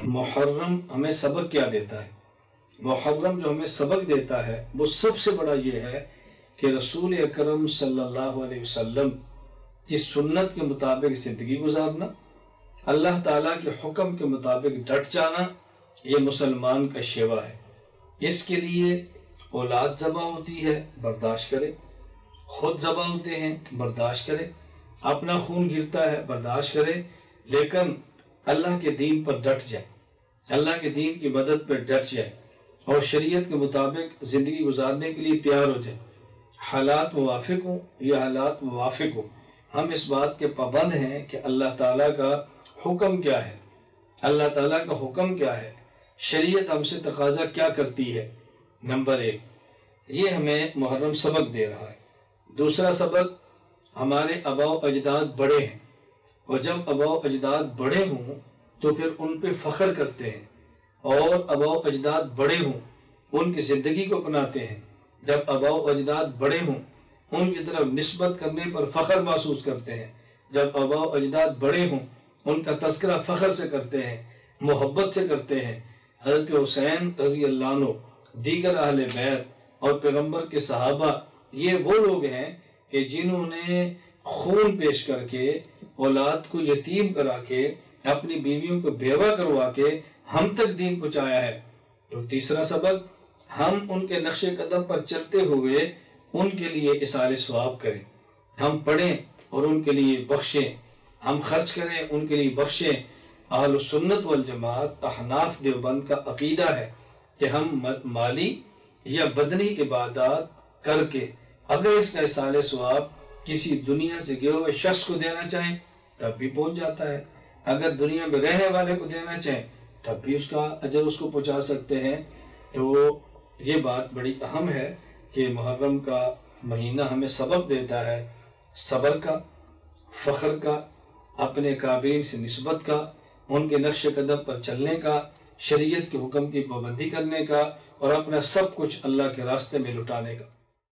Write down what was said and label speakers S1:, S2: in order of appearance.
S1: محرم ہمیں سبق کیا دیتا ہے؟ محرم جو ہمیں سبق دیتا ہے وہ سب سے بڑا یہ ہے کہ رسول اکرم صلی اللہ علیہ وسلم کی سنت کے مطابق زندگی گزارنا، اللہ تعالیٰ کے حکم کے مطابق ڈٹ جانا، یہ مسلمان کا شیوا ہے۔ اس کے لیے اولاد ذبح ہوتی ہے، برداشت کرے، خود ذبح ہوتے ہیں، برداشت کرے، اپنا خون گرتا ہے، برداشت کرے، لیکن اللہ کے دین پر ڈٹ جائے، اللہ کے دین کی مدد پر ڈٹ جائے اور شریعت کے مطابق زندگی گزارنے کے لیے تیار ہو جائے۔ حالات موافق ہوں یا حالات موافق ہوں، ہم اس بات کے پابند ہیں کہ اللہ تعالیٰ کا حکم کیا ہے، اللہ تعالیٰ کا حکم کیا ہے، شریعت ہم سے تقاضا کیا کرتی ہے۔ نمبر 1، یہ ہمیں محرم سبق دے رہا ہے۔ دوسرا سبق، ہمارے آباء و اجداد بڑے ہیں، اور جب آباء و اجداد بڑے ہوں تو پھر ان پہ فخر کرتے ہیں، اور آباء و اجداد بڑے ہوں ان کی زندگی کو اپناتے ہیں۔ جب آباء و اجداد بڑے ہوں ان کی طرف نسبت کرنے پر فخر محسوس کرتے ہیں۔ جب آباء و اجداد بڑے ہوں ان کا تذکرہ فخر سے کرتے ہیں، محبت سے کرتے ہیں۔ حضرت حسین رضی اللہ عنہ، دیگر اہل بیت اور پیغمبر کے صحابہ، یہ وہ لوگ ہیں کہ جنہوں نے خون پیش کر کے، اولاد کو یتیم کرا کے، اپنی بیویوں کو بیوہ کروا کے ہم تک دین پہنچایا ہے۔ تو تیسرا سبق، ہم ان کے نقش قدم پر چلتے ہوئے ان کے لیے اصال ثواب کریں، ہم پڑھیں اور ان کے لیے بخشیں، ہم خرچ کریں ان کے لیے بخشیں۔ اہل سنت والجماعت احناف دیوبند کا عقیدہ ہے کہ ہم مالی یا بدنی عبادات کر کے اگر اس کا اصال ثواب کسی دنیا سے گئے ہوئے شخص کو دینا چاہیں تب بھی پہنچ جاتا ہے، اگر دنیا میں رہنے والے کو دینا چاہیں تب بھی اس کا اجر اس کو پہنچا سکتے ہیں۔ تو یہ بات بڑی اہم ہے کہ محرم کا مہینہ ہمیں سبق دیتا ہے صبر کا، فخر کا، اپنے کابرین سے نسبت کا، ان کے نقش قدم پر چلنے کا، شریعت کے حکم کی پابندی کرنے کا، اور اپنا سب کچھ اللہ کے راستے میں لٹانے کا۔